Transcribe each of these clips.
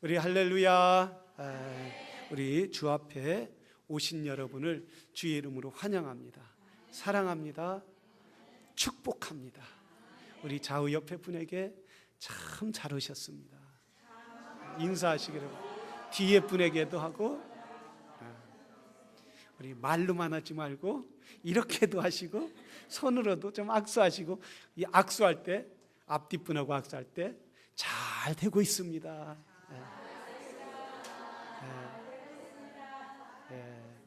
우리 할렐루야. 우리 주 앞에 오신 여러분을 주의 이름으로 환영합니다. 사랑합니다. 축복합니다. 우리 좌우 옆에 분에게 참 잘 오셨습니다. 인사하시기를 뒤에 분에게도 하고, 우리 말로만 하지 말고 이렇게도 하시고 손으로도 좀 악수하시고, 이 악수할 때 앞뒤 분하고 악수할 때 잘 되고 있습니다.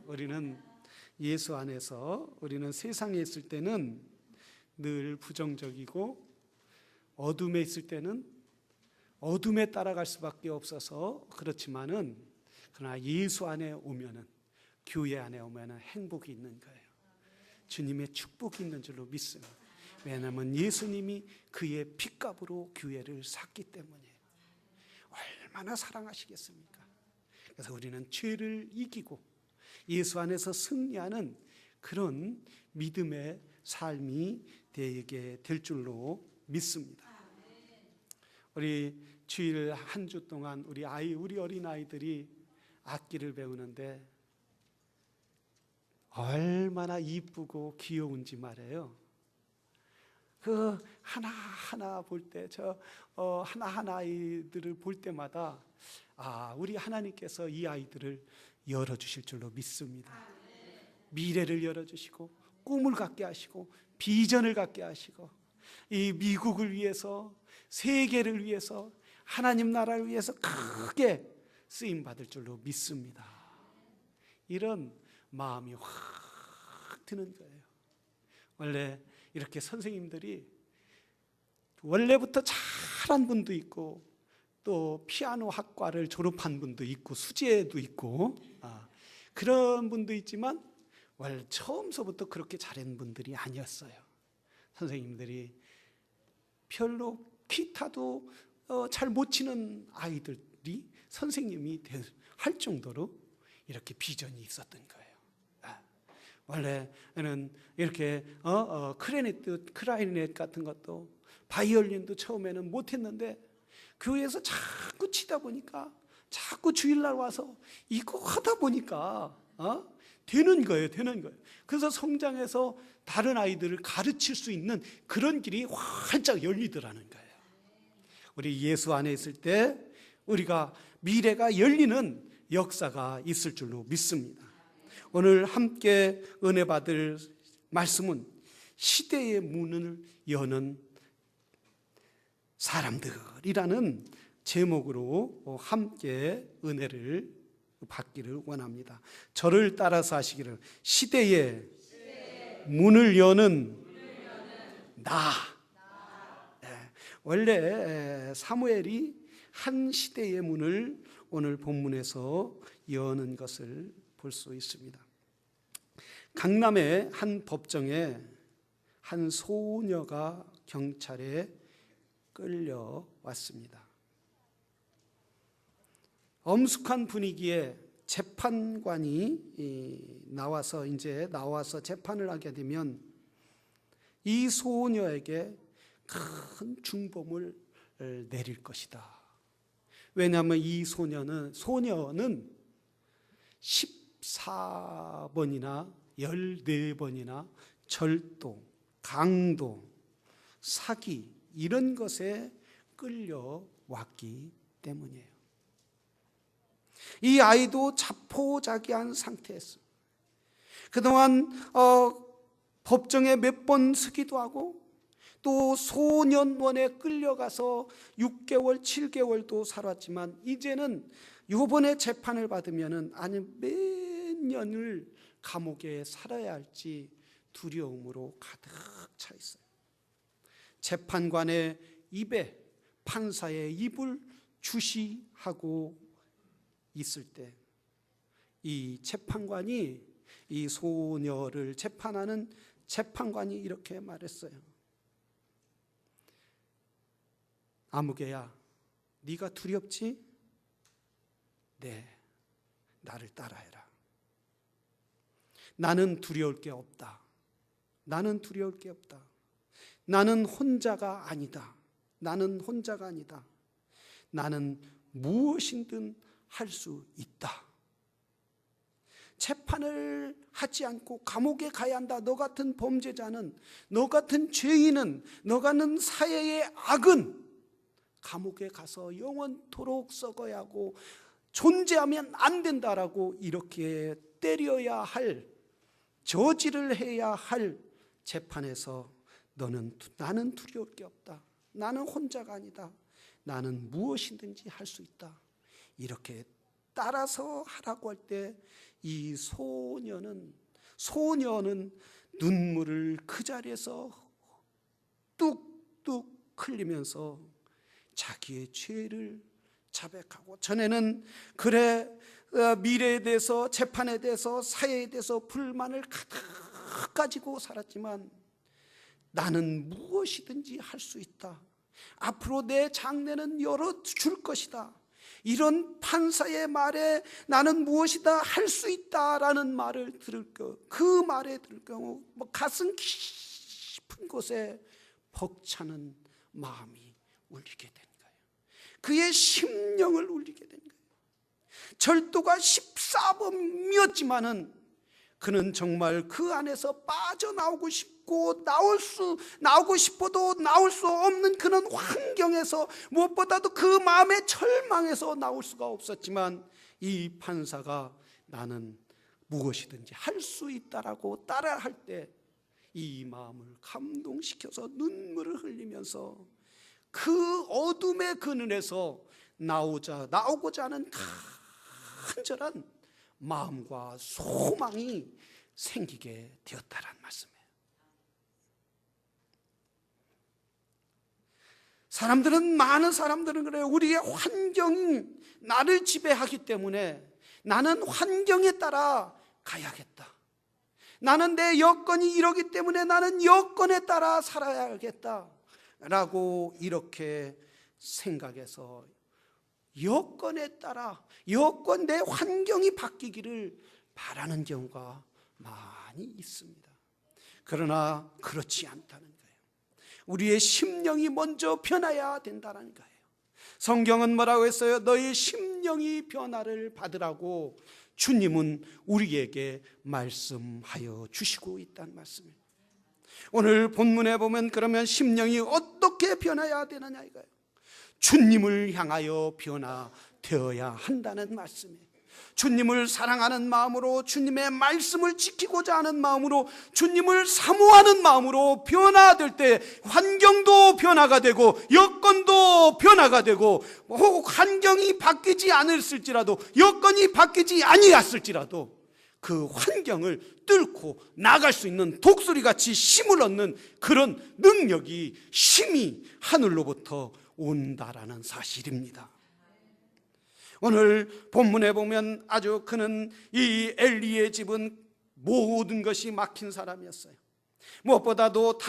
우리는 예수 안에서, 우리는 세상에 있을 때는 늘 부정적이고 어둠에 있을 때는 어둠에 따라갈 수밖에 없어서 그렇지만은, 그러나 예수 안에 오면은, 교회 안에 오면은 행복이 있는 거예요. 주님의 축복이 있는 줄로 믿습니다. 왜냐하면 예수님이 그의 핏값으로 교회를 샀기 때문이에요. 얼마나 사랑하시겠습니까? 그래서 우리는 죄를 이기고 예수 안에서 승리하는 그런 믿음의 삶이 되게 될 줄로 믿습니다. 우리 주일 한 주 동안 우리 어린아이들이 악기를 배우는데 얼마나 이쁘고 귀여운지 말이에요. 그 하나하나 볼 때, 하나하나 아이들을 볼 때마다 우리 하나님께서 이 아이들을 열어주실 줄로 믿습니다. 미래를 열어주시고 꿈을 갖게 하시고 비전을 갖게 하시고, 이 미국을 위해서, 세계를 위해서, 하나님 나라를 위해서 크게 쓰임받을 줄로 믿습니다. 이런 마음이 확 드는 거예요. 원래 이렇게 선생님들이 원래부터 잘한 분도 있고, 또 피아노 학과를 졸업한 분도 있고, 수재도 있고, 그런 분도 있지만 원래 처음서부터 그렇게 잘한 분들이 아니었어요. 선생님들이 별로 기타도 잘 못 치는 아이들이 선생님이 할 정도로 이렇게 비전이 있었던 거예요. 원래는 이렇게 클라리넷 같은 것도, 바이올린도 처음에는 못했는데 교회에서 자꾸 치다 보니까, 자꾸 주일날 와서 이거 하다 보니까 되는 거예요. 그래서 성장해서 다른 아이들을 가르칠 수 있는 그런 길이 활짝 열리더라는 거예요. 우리 예수 안에 있을 때 우리가 미래가 열리는 역사가 있을 줄로 믿습니다. 오늘 함께 은혜 받을 말씀은 시대의 문을 여는 사람들이라는 제목으로 함께 은혜를 받기를 원합니다. 저를 따라서 하시기를, 시대의 문을 여는 나. 원래 사무엘이 한 시대의 문을 오늘 본문에서 여는 것을 볼 수 있습니다. 강남의 한 법정에 한 소녀가 경찰에 끌려왔습니다. 엄숙한 분위기에 재판관이 나와서 재판을 하게 되면 이 소녀에게 큰 중범을 내릴 것이다. 왜냐하면 이 소녀는 14번이나 14번이나 절도, 강도, 사기 이런 것에 끌려왔기 때문이에요. 이 아이도 자포자기한 상태였어요. 그동안 법정에 몇 번 서기도 하고, 또 소년원에 끌려가서 6개월, 7개월도 살았지만, 이제는 이번에 재판을 받으면은 몇 년을 감옥에 살아야 할지 두려움으로 가득 차 있어요. 재판관의 입에 판사의 입을 주시하고 있을 때, 이 재판관이, 이 소녀를 재판하는 재판관이 이렇게 말했어요. 아무개야, 네가 두렵지? 네, 나를 따라해라. 나는 두려울 게 없다. 나는 두려울 게 없다. 나는 혼자가 아니다. 나는 혼자가 아니다. 나는 무엇이든 할 수 있다. 재판을 하지 않고 감옥에 가야 한다. 너 같은 범죄자는, 너 같은 죄인은, 너 같은 사회의 악은 감옥에 가서 영원토록 썩어야 하고 존재하면 안 된다라고 이렇게 때려야 할, 저지를 해야 할 재판에서 나는 두려울 게 없다. 나는 혼자가 아니다. 나는 무엇이든지 할 수 있다. 이렇게 따라서 하라고 할 때 이 소녀는 눈물을 그 자리에서 뚝뚝 흘리면서 자기의 죄를 자백하고, 전에는 그래 미래에 대해서, 재판에 대해서, 사회에 대해서 불만을 가득 가지고 살았지만 나는 무엇이든지 할 수 있다. 앞으로 내 장래는 열어줄 것이다. 이런 판사의 말에 나는 무엇이다 할 수 있다라는 말을 들을 경우, 그 말에 들을 경우 가슴 깊은 곳에 벅차는 마음이 울리게 되는 거예요. 그의 심령을 울리게 되는 거예요. 절도가 14범이었지만은 그는 정말 그 안에서 빠져나오고 싶고 나오고 싶어도 나올 수 없는 그런 환경에서, 무엇보다도 그 마음의 절망에서 나올 수가 없었지만 이 판사가 나는 무엇이든지 할 수 있다라고 따라할 때 이 마음을 감동시켜서 눈물을 흘리면서 그 어둠의 그늘에서 나오고자 하는 간절한 마음과 소망이 생기게 되었다라는 말씀이에요. 많은 사람들은 그래요. 우리의 환경이 나를 지배하기 때문에 나는 환경에 따라 가야겠다. 나는 내 여건이 이러기 때문에 나는 여건에 따라 살아야겠다 라고 이렇게 생각해서 여건에 따라 내 환경이 바뀌기를 바라는 경우가 많이 있습니다. 그러나 그렇지 않다는 거예요. 우리의 심령이 먼저 변해야 된다는 거예요. 성경은 뭐라고 했어요? 너희 심령이 변화를 받으라고 주님은 우리에게 말씀하여 주시고 있다는 말씀이에요. 오늘 본문에 보면 그러면 심령이 어떻게 변해야 되느냐 이거예요. 주님을 향하여 변화되어야 한다는 말씀이에요. 주님을 사랑하는 마음으로, 주님의 말씀을 지키고자 하는 마음으로, 주님을 사모하는 마음으로 변화될 때 환경도 변화가 되고 여건도 변화가 되고, 혹 환경이 바뀌지 않았을지라도, 여건이 바뀌지 아니했을지라도 그 환경을 뚫고 나갈 수 있는 독수리같이 힘을 얻는 그런 능력이, 힘이 하늘로부터 온다라는 사실입니다. 오늘 본문에 보면 아주 그는, 이 엘리의 집은 모든 것이 막힌 사람이었어요. 무엇보다도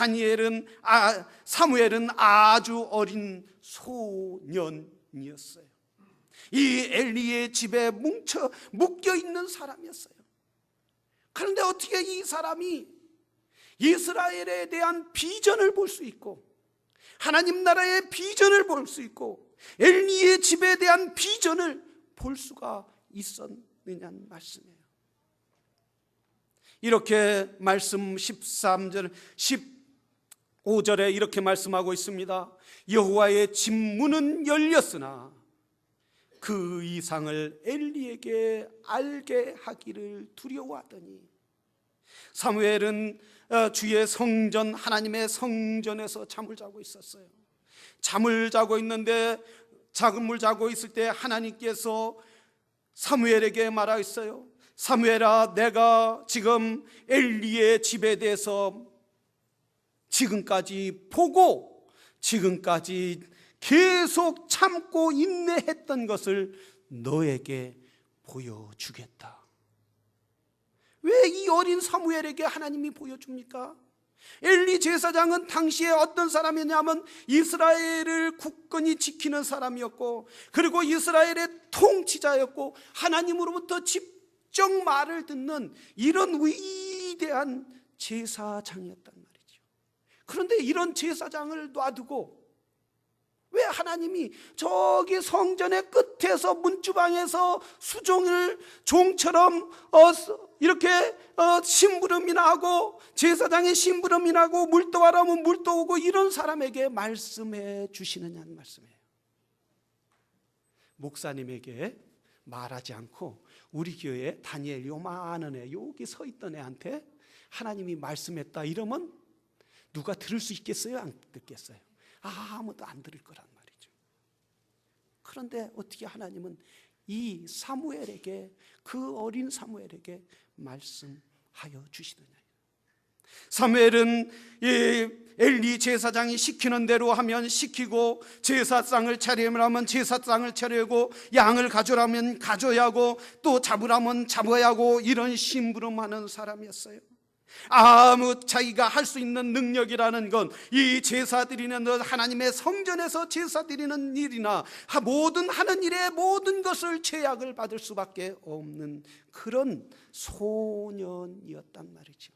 사무엘은 아주 어린 소년이었어요. 이 엘리의 집에 묶여 있는 사람이었어요. 그런데 어떻게 이 사람이 이스라엘에 대한 비전을 볼 수 있고, 하나님 나라의 비전을 볼 수 있고, 엘리의 집에 대한 비전을 볼 수가 있었느냐는 말씀이에요. 이렇게 말씀 13절 15절에 이렇게 말씀하고 있습니다. 여호와의 집 문은 열렸으나 그 이상을 엘리에게 알게 하기를 두려워하더니, 사무엘은 주의 성전, 하나님의 성전에서 잠을 자고 있었어요. 잠을 자고 있을 때 하나님께서 사무엘에게 말하였어요. 사무엘아, 내가 지금 엘리의 집에 대해서 지금까지 보고 지금까지 계속 참고 인내했던 것을 너에게 보여주겠다. 왜 이 어린 사무엘에게 하나님이 보여줍니까? 엘리 제사장은 당시에 어떤 사람이냐면 이스라엘을 굳건히 지키는 사람이었고, 그리고 이스라엘의 통치자였고, 하나님으로부터 직접 말을 듣는 이런 위대한 제사장이었단 말이죠. 그런데 이런 제사장을 놔두고 왜 하나님이 저기 성전의 끝에서 문주방에서 수종을 종처럼 이렇게 심부름이나 하고 제사장의 심부름이나 하고 물도하라면 물도 오고 이런 사람에게 말씀해 주시느냐는 말씀이에요. 목사님에게 말하지 않고 우리 교회에 다니엘 요만한 애 여기 서 있던 애한테 하나님이 말씀했다 이러면 누가 들을 수 있겠어요? 안 듣겠어요? 아무도 안 들을 거란 말이죠. 그런데 어떻게 하나님은 이 사무엘에게, 그 어린 사무엘에게 말씀하여 주시느냐. 사무엘은 엘리 제사장이 시키는 대로 하면 시키고, 제사상을 차리려면 제사상을 차리고, 양을 가져라면 가져야 하고, 또 잡으라면 잡아야 하고, 이런 심부름하는 사람이었어요. 아무 자기가 할 수 있는 능력이라는 건 이 제사 드리는 하나님의 성전에서 제사 드리는 일이나 모든 하는 일의 모든 것을 제약을 받을 수밖에 없는 그런 소년이었단 말이죠.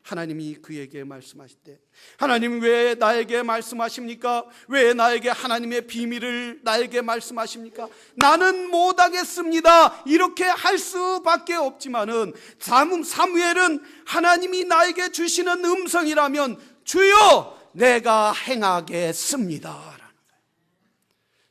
하나님이 그에게 말씀하실 때, 하나님 왜 나에게 말씀하십니까? 왜 나에게 하나님의 비밀을 나에게 말씀하십니까? 나는 못하겠습니다. 이렇게 할 수밖에 없지만은 사무엘은 하나님이 나에게 주시는 음성이라면 주여 내가 행하겠습니다.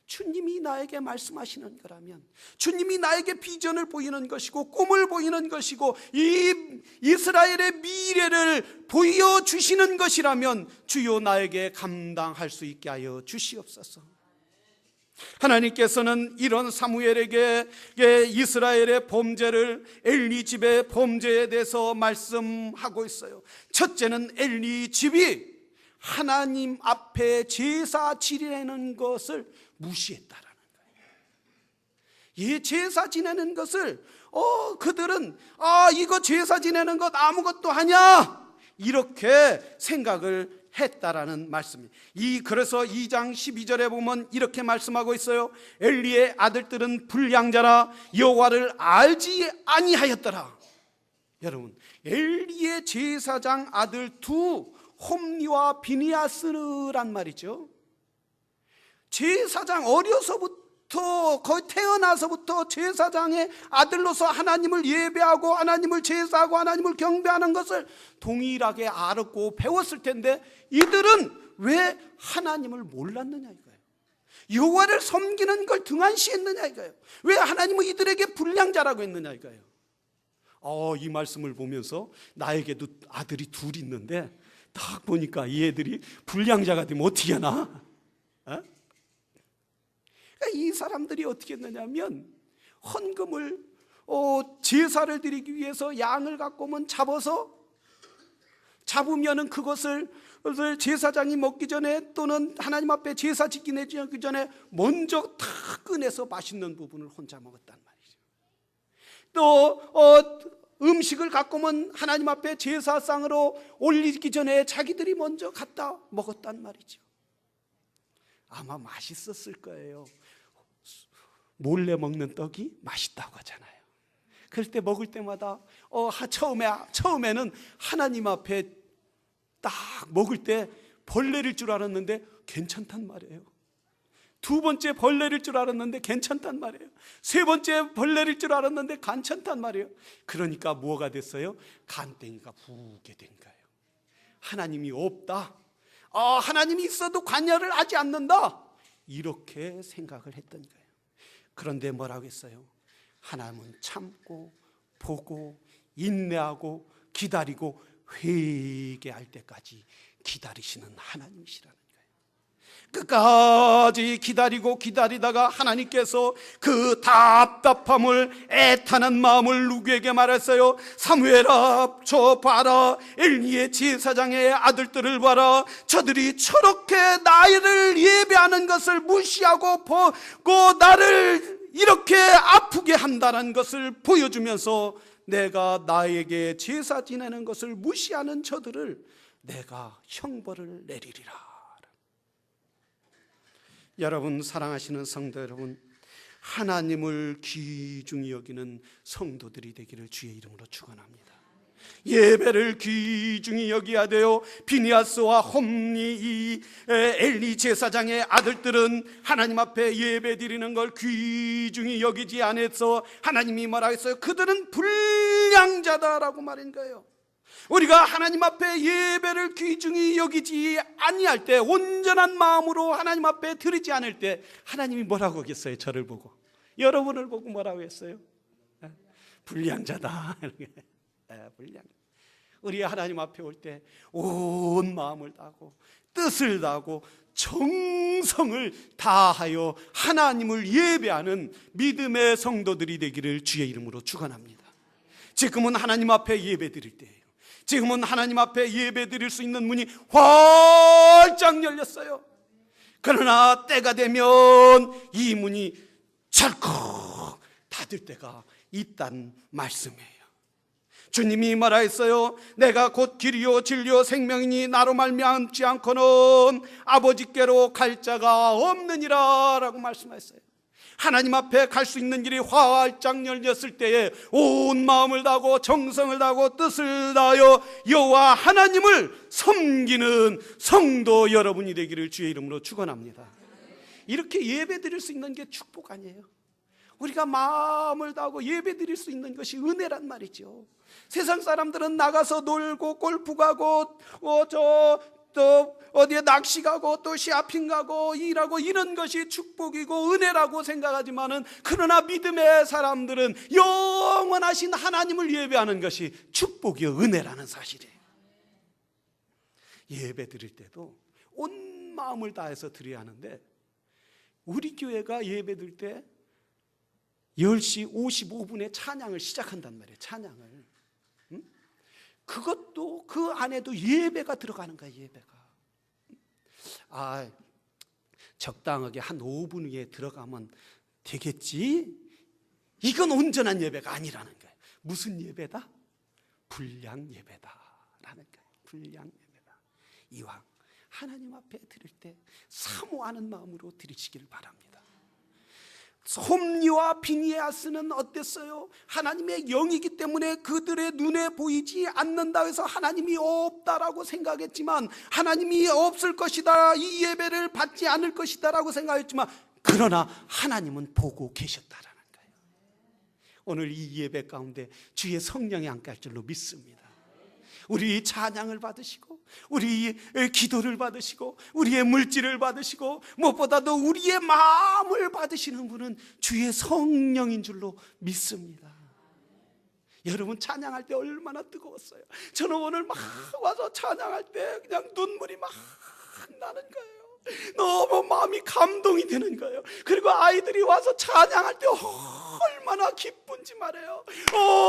주님이 나에게 말씀하시는 거라면, 주님이 나에게 비전을 보이는 것이고 꿈을 보이는 것이고 이 이스라엘의 미래를 보여주시는 것이라면 주여 나에게 감당할 수 있게 하여 주시옵소서. 하나님께서는 이런 사무엘에게 이스라엘의 범죄를, 엘리 집의 범죄에 대해서 말씀하고 있어요. 첫째는 엘리 집이 하나님 앞에 제사 지내는 것을 무시했다라는 거예요. 이 제사 지내는 것을 그들은 이거 제사 지내는 것 아무것도 하냐 이렇게 생각을 했다라는 말씀입니다. 그래서 2장 12절에 보면 이렇게 말씀하고 있어요. 엘리의 아들들은 불량자라 여호와를 알지 아니하였더라. 여러분, 엘리의 제사장 아들 두 홈리와 비니아스란 말이죠. 제사장 어려서부터, 거의 태어나서부터 제사장의 아들로서 하나님을 예배하고 하나님을 제사하고 하나님을 경배하는 것을 동일하게 알았고 배웠을 텐데 이들은 왜 하나님을 몰랐느냐 이거예요. 여호와를 섬기는 걸 등한시했느냐 이거예요. 왜 하나님은 이들에게 불량자라고 했느냐 이거예요. 이 말씀을 보면서 나에게도 아들이 둘 있는데 딱 보니까 이 애들이 불량자가 되면 어떻게 하나? 이 사람들이 어떻게 했느냐면 헌금을 제사를 드리기 위해서 양을 갖고 오면 잡으면은 그것을 제사장이 먹기 전에 또는 하나님 앞에 제사 지기 전에 먼저 다 꺼내서 맛있는 부분을 혼자 먹었단 말이죠. 또 음식을 갖고 오면 하나님 앞에 제사상으로 올리기 전에 자기들이 먼저 갖다 먹었단 말이죠. 아마 맛있었을 거예요. 몰래 먹는 떡이 맛있다고 하잖아요. 그럴 때 먹을 때마다 처음에는 하나님 앞에 딱 먹을 때 벌레일 줄 알았는데 괜찮단 말이에요. 두 번째 벌레일 줄 알았는데 괜찮단 말이에요. 세 번째 벌레일 줄 알았는데 괜찮단 말이에요. 그러니까 뭐가 됐어요? 간땡이가 부게 된 거예요. 하나님이 없다. 하나님이 있어도 관여를 하지 않는다. 이렇게 생각을 했던 거예요. 그런데 뭐라고 했어요? 하나님은 참고 보고 인내하고 기다리고 회개할 때까지 기다리시는 하나님이시라는 거예요. 끝까지 기다리다가 하나님께서 그 답답함을, 애타는 마음을 누구에게 말했어요? 사무엘아, 저 봐라, 엘리의 제사장의 아들들을 봐라. 저들이 저렇게 나를 예배하는 것을 무시하고 보고 나를 이렇게 아프게 한다는 것을 보여주면서 내가 나에게 제사 지내는 것을 무시하는 저들을 내가 형벌을 내리리라. 여러분, 사랑하시는 성도 여러분, 하나님을 귀중히 여기는 성도들이 되기를 주의 이름으로 축원합니다. 예배를 귀중히 여겨야 돼요. 비니아스와 홈리 이 엘리 제사장의 아들들은 하나님 앞에 예배 드리는 걸 귀중히 여기지 않아서 하나님이 뭐라 했어요? 그들은 불량자다라고 말한 거예요. 우리가 하나님 앞에 예배를 귀중히 여기지 아니할 때, 온전한 마음으로 하나님 앞에 드리지 않을 때 하나님이 뭐라고 하겠어요? 저를 보고, 여러분을 보고 뭐라고 했어요? 불량자다. 불량. 우리 하나님 앞에 올 때 온 마음을 다하고 뜻을 다하고 정성을 다하여 하나님을 예배하는 믿음의 성도들이 되기를 주의 이름으로 축원합니다. 지금은 하나님 앞에 예배 드릴 때예요. 지금은 하나님 앞에 예배 드릴 수 있는 문이 활짝 열렸어요. 그러나 때가 되면 이 문이 철컥 닫을 때가 있단 말씀이에요. 주님이 말하였어요. 내가 곧 길이요 진리요 생명이니 나로 말미암지 않고는 아버지께로 갈 자가 없느니라 라고 말씀하셨어요. 하나님 앞에 갈 수 있는 길이 활짝 열렸을 때에 온 마음을 다하고 정성을 다하고 뜻을 다하여 여호와 하나님을 섬기는 성도 여러분이 되기를 주의 이름으로 축원합니다. 이렇게 예배 드릴 수 있는 게 축복 아니에요? 우리가 마음을 다하고 예배 드릴 수 있는 것이 은혜란 말이죠. 세상 사람들은 나가서 놀고 골프 가고 또 어디에 낚시 가고 또 쇼핑 가고 일하고 이런 것이 축복이고 은혜라고 생각하지만은, 그러나 믿음의 사람들은 영원하신 하나님을 예배하는 것이 축복이요 은혜라는 사실이에요. 예배 드릴 때도 온 마음을 다해서 드려야 하는데, 우리 교회가 예배 드릴 때 10시 55분에 찬양을 시작한단 말이에요. 찬양을. 그것도 그 안에도 예배가 들어가는 거예요. 예배가. 적당하게 한 5분 후에 들어가면 되겠지? 이건 온전한 예배가 아니라는 거예요. 무슨 예배다? 불량 예배다라는 거예요. 불량 예배다. 이왕 하나님 앞에 드릴 때 사모하는 마음으로 드리시길 바랍니다. 홈리와 비니아스는 어땠어요? 하나님의 영이기 때문에 그들의 눈에 보이지 않는다 해서 하나님이 없다라고 생각했지만, 하나님이 없을 것이다, 이 예배를 받지 않을 것이다 라고 생각했지만, 그러나 하나님은 보고 계셨다라는 거예요. 오늘 이 예배 가운데 주의 성령이 함께 할 줄로 믿습니다. 우리 찬양을 받으시고 우리 기도를 받으시고 우리의 물질을 받으시고 무엇보다도 우리의 마음을 받으시는 분은 주의 성령인 줄로 믿습니다. 여러분 찬양할 때 얼마나 뜨거웠어요. 저는 오늘 막 와서 찬양할 때 그냥 눈물이 막 나는 거예요. 너무 마음이 감동이 되는 거예요. 그리고 아이들이 와서 찬양할 때 얼마나 기쁜지 말해요.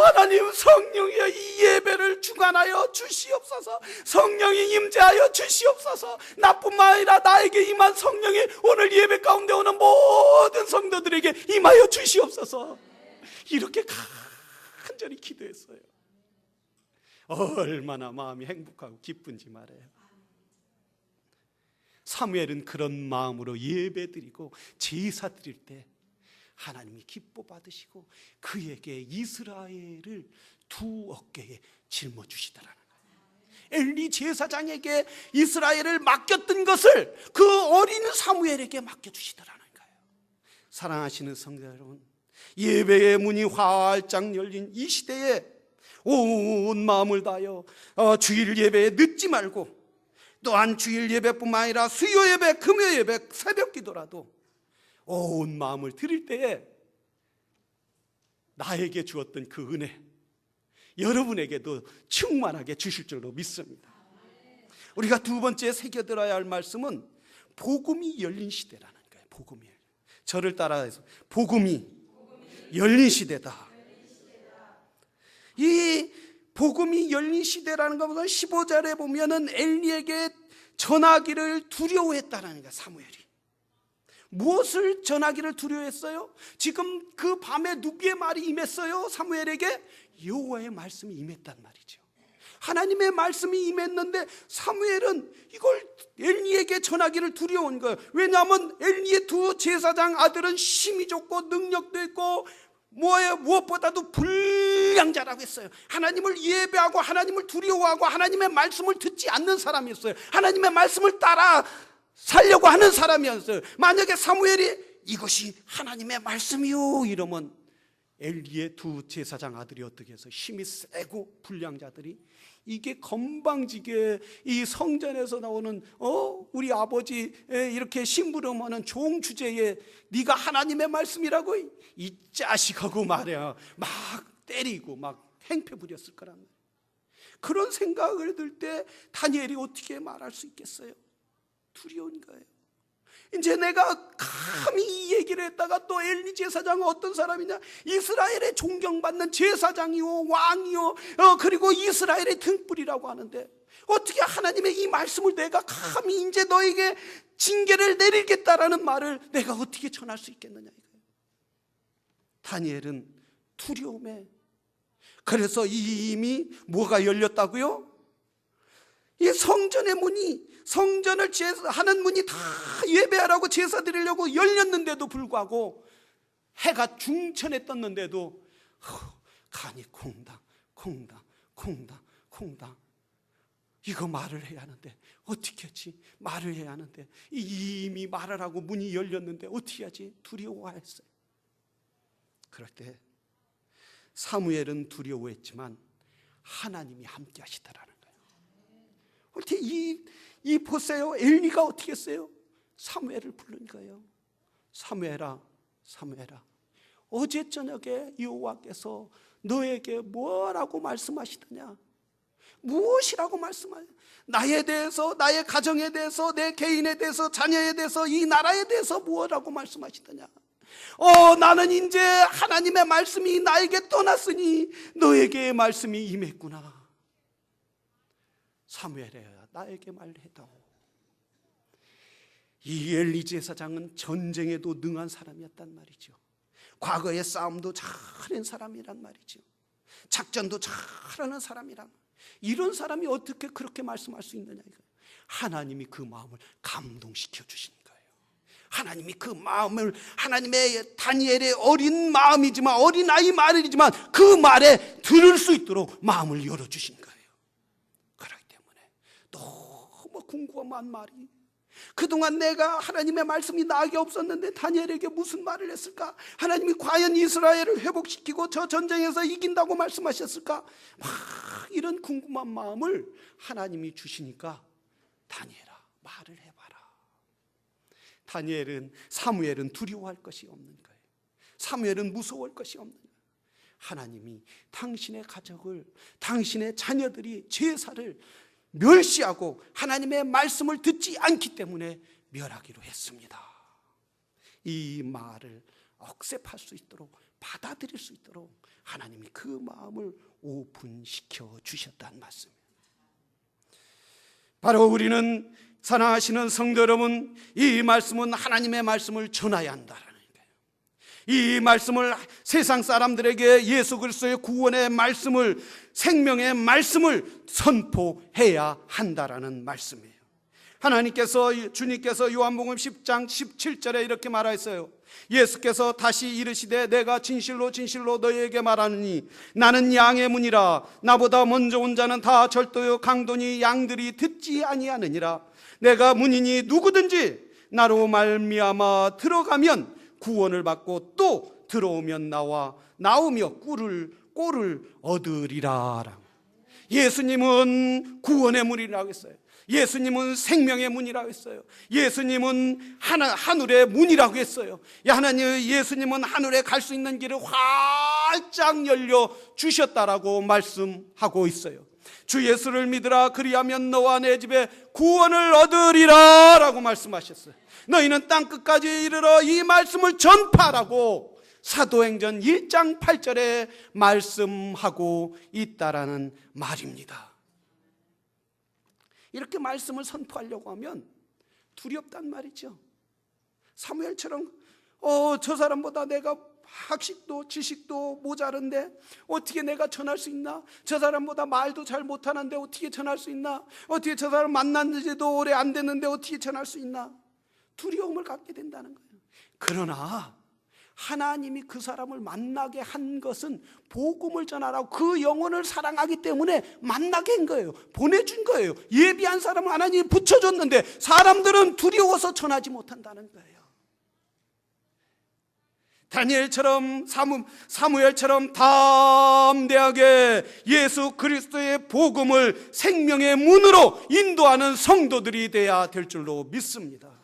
하나님, 성령이여 이 예배를 주관하여 주시옵소서. 성령이 임재하여 주시옵소서. 나뿐만 아니라 나에게 임한 성령이 오늘 예배 가운데 오는 모든 성도들에게 임하여 주시옵소서. 이렇게 간절히 기도했어요. 얼마나 마음이 행복하고 기쁜지 말해요. 사무엘은 그런 마음으로 예배드리고 제사 드릴 때 하나님이 기뻐 받으시고 그에게 이스라엘을 두 어깨에 짊어주시더라는 거예요. 엘리 제사장에게 이스라엘을 맡겼던 것을 그 어린 사무엘에게 맡겨주시더라는 거예요. 사랑하시는 성도 여러분, 예배의 문이 활짝 열린 이 시대에 온 마음을 다하여 주일 예배에 늦지 말고, 또한 주일 예배뿐만 아니라 수요 예배, 금요 예배, 새벽 기도라도 온 마음을 드릴 때에 나에게 주었던 그 은혜 여러분에게도 충만하게 주실 줄로 믿습니다. 우리가 두 번째 새겨들어야 할 말씀은 복음이 열린 시대라는 거예요. 복음이. 저를 따라해서 복음이 열린 시대다. 이 복음이 열린 시대라는 것보다 15절에 보면은 엘리에게 전하기를 두려워했다라는 거야. 사무엘이 무엇을 전하기를 두려워했어요? 지금 그 밤에 누구의 말이 임했어요? 사무엘에게 여호와의 말씀이 임했단 말이죠. 하나님의 말씀이 임했는데 사무엘은 이걸 엘리에게 전하기를 두려운 거예요. 왜냐하면 엘리의 두 제사장 아들은 힘이 좋고 능력도 있고 무엇보다도 불 불량자라고 했어요. 하나님을 예배하고 하나님을 두려워하고 하나님의 말씀을 듣지 않는 사람이었어요. 하나님의 말씀을 따라 살려고 하는 사람이었어요. 만약에 사무엘이 이것이 하나님의 말씀이요 이러면 엘리의 두 제사장 아들이 어떻게 해서 힘이 세고 불량자들이 이게 건방지게 이 성전에서 나오는 우리 아버지 이렇게 심부름하는 종 주제에 네가 하나님의 말씀이라고 이 자식하고 말이야 막 때리고 막 행패 부렸을 거란 말이에요. 그런 생각을 들 때 다니엘이 어떻게 말할 수 있겠어요? 두려운 거예요. 이제 내가 감히 이 얘기를 했다가 또 엘리 제사장은 어떤 사람이냐? 이스라엘의 존경받는 제사장이요 왕이요 그리고 이스라엘의 등불이라고 하는데 어떻게 하나님의 이 말씀을 내가 감히 이제 너에게 징계를 내리겠다라는 말을 내가 어떻게 전할 수 있겠느냐 이거예요. 다니엘은 두려움에 그래서 이미 뭐가 열렸다고요? 이 성전의 문이 성전을 하는 문이 다 예배하라고 제사 드리려고 열렸는데도 불구하고 해가 중천에 떴는데도 간이 콩닥 이거 말을 해야 하는데 어떻게 하지? 말을 해야 하는데 이미 말을 하고 문이 열렸는데 어떻게 하지? 두려워했어요. 그럴 때 사무엘은 두려워했지만 하나님이 함께 하시더라는 거예요. 어떻게 이 보세요. 엘리가 어떻게 했어요? 사무엘을 부른 거예요. 사무엘아 어제 저녁에 여호와께서 너에게 뭐라고 말씀하시더냐? 무엇이라고 말씀하냐? 나에 대해서, 나의 가정에 대해서, 내 개인에 대해서, 자녀에 대해서, 이 나라에 대해서 무엇이라고 말씀하시더냐? 나는 이제 하나님의 말씀이 나에게 떠났으니 너에게 말씀이 임했구나. 사무엘아 나에게 말해다오. 이 엘리 제사장은 전쟁에도 능한 사람이었단 말이죠. 과거의 싸움도 잘한 사람이란 말이죠. 작전도 잘하는 사람이란 이런 사람이 어떻게 그렇게 말씀할 수 있느냐 이거예요. 하나님이 그 마음을 감동시켜 주신 거예요. 하나님이 그 마음을 하나님의 다니엘의 어린 마음이지만 어린아이 말이지만 그 말에 들을 수 있도록 마음을 열어주신 거예요. 그렇기 때문에 너무 궁금한 말이 그동안 내가 하나님의 말씀이 나에게 없었는데 다니엘에게 무슨 말을 했을까? 하나님이 과연 이스라엘을 회복시키고 저 전쟁에서 이긴다고 말씀하셨을까? 막 이런 궁금한 마음을 하나님이 주시니까 다니엘아 말을 해봐라. 사무엘은 두려워할 것이 없는 거예요. 사무엘은 무서워할 것이 없는 거예요. 하나님이 당신의 가족을 당신의 자녀들이 제사를 멸시하고 하나님의 말씀을 듣지 않기 때문에 멸하기로 했습니다. 이 말을 억셉할 수 있도록 받아들일 수 있도록 하나님이 그 마음을 오픈시켜 주셨다는 말씀이에요. 바로 우리는 사랑하시는 성도 여러분, 이 말씀은 하나님의 말씀을 전해야 한다라는 거예요. 이 말씀을 세상 사람들에게 예수 그리스도의 구원의 말씀을 생명의 말씀을 선포해야 한다라는 말씀이에요. 주님께서 요한복음 10장 17절에 이렇게 말하셨어요. 예수께서 다시 이르시되 내가 진실로 진실로 너희에게 말하느니 나는 양의 문이라. 나보다 먼저 온 자는 다 절도요 강도니 양들이 듣지 아니하느니라. 내가 문이니 누구든지 나로 말미암아 들어가면 구원을 받고 또 들어오면 나오며 꼴을 얻으리라. 예수님은 구원의 문이라고 했어요. 예수님은 생명의 문이라고 했어요. 예수님은 하늘의 문이라고 했어요. 예수님은 하늘에 갈 수 있는 길을 활짝 열려 주셨다라고 말씀하고 있어요. 주 예수를 믿으라. 그리하면 너와 내 집에 구원을 얻으리라 라고 말씀하셨어요. 너희는 땅끝까지 이르러 이 말씀을 전파하라고 사도행전 1장 8절에 말씀하고 있다라는 말입니다. 이렇게 말씀을 선포하려고 하면 두렵단 말이죠. 사무엘처럼 저 사람보다 내가 학식도 지식도 모자른데 어떻게 내가 전할 수 있나? 저 사람보다 말도 잘 못하는데 어떻게 전할 수 있나? 어떻게 저 사람 만난 지도 오래 안 됐는데 어떻게 전할 수 있나? 두려움을 갖게 된다는 거예요. 그러나 하나님이 그 사람을 만나게 한 것은 복음을 전하라고, 그 영혼을 사랑하기 때문에 만나게 한 거예요. 보내준 거예요. 예비한 사람을 하나님이 붙여줬는데 사람들은 두려워서 전하지 못한다는 거예요. 다니엘처럼 사무엘처럼 담대하게 예수 그리스도의 복음을 생명의 문으로 인도하는 성도들이 돼야 될 줄로 믿습니다.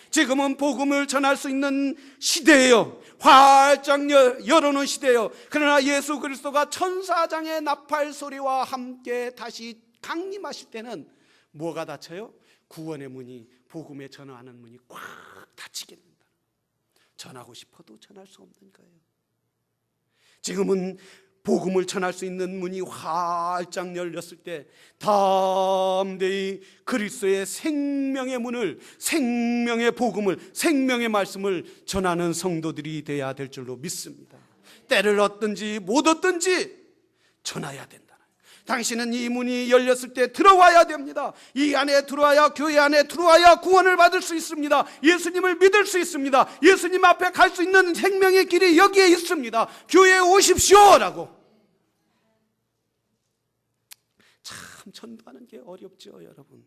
지금은 복음을 전할 수 있는 시대예요. 활짝 열어놓은 시대예요. 그러나 예수 그리스도가 천사장의 나팔 소리와 함께 다시 강림하실 때는 뭐가 닫혀요? 구원의 문이, 복음의 전하는 문이 꽉 닫히게 됩니다. 전하고 싶어도 전할 수 없는 거예요. 지금은 복음을 전할 수 있는 문이 활짝 열렸을 때 담대히 그리스도의 생명의 문을, 생명의 복음을, 생명의 말씀을 전하는 성도들이 되어야 될 줄로 믿습니다. 때를 얻든지 못 얻든지 전해야 된다. 당신은 이 문이 열렸을 때 들어와야 됩니다. 이 안에 들어와야, 교회 안에 들어와야 구원을 받을 수 있습니다. 예수님을 믿을 수 있습니다. 예수님 앞에 갈 수 있는 생명의 길이 여기에 있습니다. 교회에 오십시오라고. 참 전도하는 게 어렵죠, 여러분.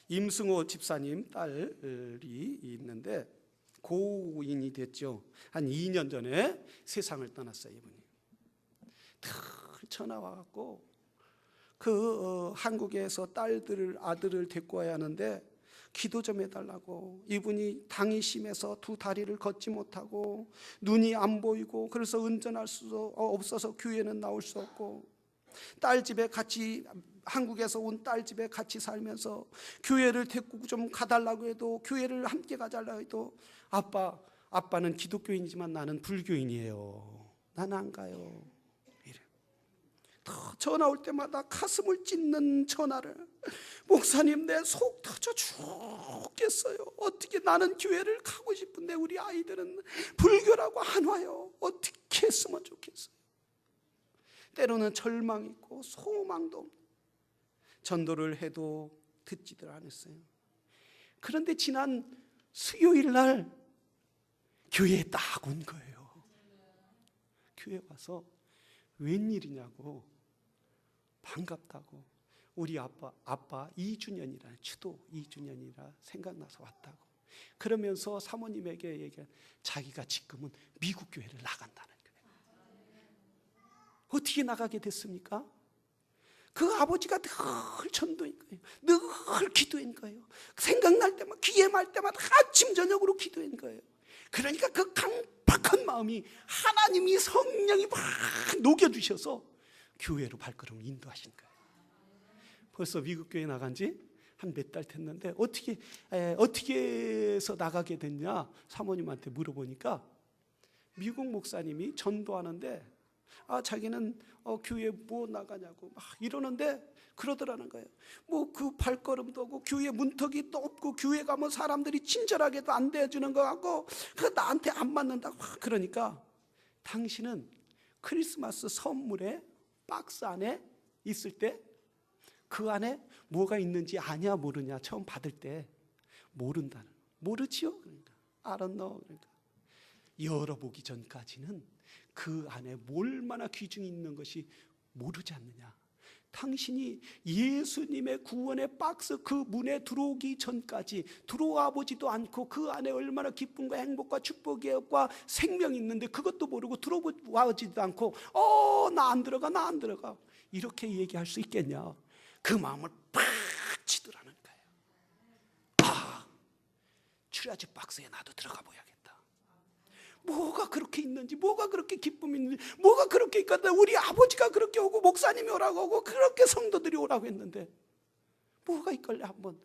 임승호 집사님 딸이 있는데 고인이 됐죠. 한 2년 전에 세상을 떠났어요. 이분이 늘 전화 와갖고 한국에서 아들을 데리고 와야 하는데 기도 좀 해달라고. 이분이 당이 심해서 두 다리를 걷지 못하고 눈이 안 보이고 그래서 운전할 수 없어서 교회는 나올 수 없고, 딸 집에 같이, 한국에서 온 딸 집에 같이 살면서 교회를 데리고 좀 가달라고 해도, 교회를 함께 가달라고 해도 아빠는 기독교인이지만 나는 불교인이에요. 나는 안 가요. 전화 올 때마다 가슴을 찢는 전화를, 목사님 내 속 터져 죽겠어요. 어떻게, 나는 교회를 가고 싶은데 우리 아이들은 불교라고 안 와요. 어떻게 했으면 좋겠어요. 때로는 절망 있고 소망도 없는, 전도를 해도 듣지들 않았어요. 그런데 지난 수요일 날 교회에 딱 온 거예요. 교회 와서 웬일이냐고, 반갑다고, 우리 아빠 2주년이라, 추도 2주년이라 생각나서 왔다고. 그러면서 사모님에게 얘기한, 자기가 지금은 미국 교회를 나간다는 거예요. 어떻게 나가게 됐습니까? 그 아버지가 늘 전도인 거예요. 늘 기도인 거예요. 생각날 때마다, 귀에 말 때마다 아침 저녁으로 기도인 거예요. 그러니까 그 강박한 마음이 하나님이, 성령이 막 녹여주셔서 교회로 발걸음을 인도하신 거예요. 벌써 미국 교회 나간 지 한 몇 달 됐는데 어떻게 해서 나가게 됐냐 사모님한테 물어보니까, 미국 목사님이 전도하는데 자기는 교회 뭐 나가냐고 막 이러는데 그러더라는 거예요. 뭐 그 발걸음도 없고 교회 문턱이 또 없고 교회 가면 사람들이 친절하게도 안 대해주는 것 같고 그 나한테 안 맞는다고. 그러니까 당신은 크리스마스 선물에 박스 안에 있을 때 그 안에 뭐가 있는지 아냐 모르냐, 처음 받을 때 모른다는, 모르지요. 그러니까 I don't know. 그러니까 열어보기 전까지는 그 안에 얼마나 귀중이 있는 것이 모르지 않느냐. 당신이 예수님의 구원의 박스 그 문에 들어오기 전까지 들어와 보지도 않고 그 안에 얼마나 기쁨과 행복과 축복과 생명이 있는데 그것도 모르고 들어와지도 않고 나 안 들어가 이렇게 얘기할 수 있겠냐. 그 마음을 팍 치더라는 거예요. 추리아지 박스에 나도 들어가 봐야겠다. 뭐가 그렇게 있는지, 뭐가 그렇게 기쁨이 있는지, 뭐가 그렇게 있거든. 우리 아버지가 그렇게 오고 목사님이 오라고 하고 그렇게 성도들이 오라고 했는데 뭐가 있걸래 한번.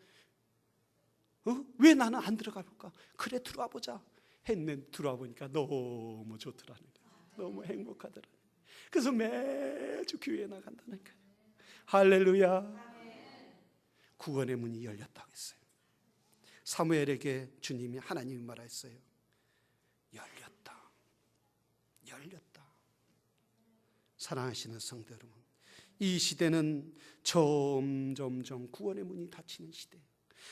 왜 나는 안 들어가 볼까? 그래 들어와 보자 했는데 들어와 보니까 너무 좋더라는 거예요. 너무 행복하더라는 거예요. 그래서 매주 교회에 나간다는 거예요. 할렐루야. 구원의 문이 열렸다고 했어요. 사무엘에게 주님이, 하나님이 말했어요. 열렸다. 사랑하시는 성도 여러분, 이 시대는 점점점 구원의 문이 닫히는 시대예요.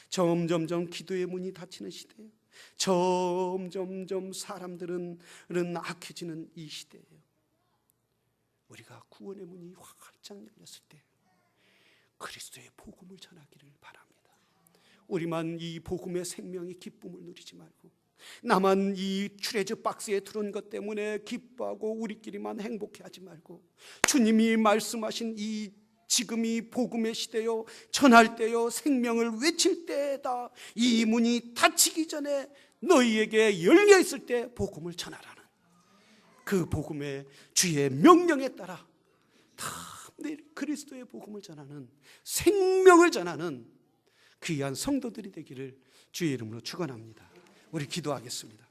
점점점 기도의 문이 닫히는 시대예요. 점점 사람들은 악해지는 이 시대예요. 우리가 구원의 문이 활짝 열렸을 때 그리스도의 복음을 전하기를 바랍니다. 우리만 이 복음의 생명의 기쁨을 누리지 말고, 나만 이 트레저 박스에 들어온 것 때문에 기뻐하고 우리끼리만 행복해하지 말고, 주님이 말씀하신 이 지금이 복음의 시대요, 전할 때요, 생명을 외칠 때다. 이 문이 닫히기 전에 너희에게 열려 있을 때 복음을 전하라는 그 복음의 주의 명령에 따라 다 그리스도의 복음을 전하는, 생명을 전하는 귀한 성도들이 되기를 주의 이름으로 축원합니다. 우리 기도하겠습니다.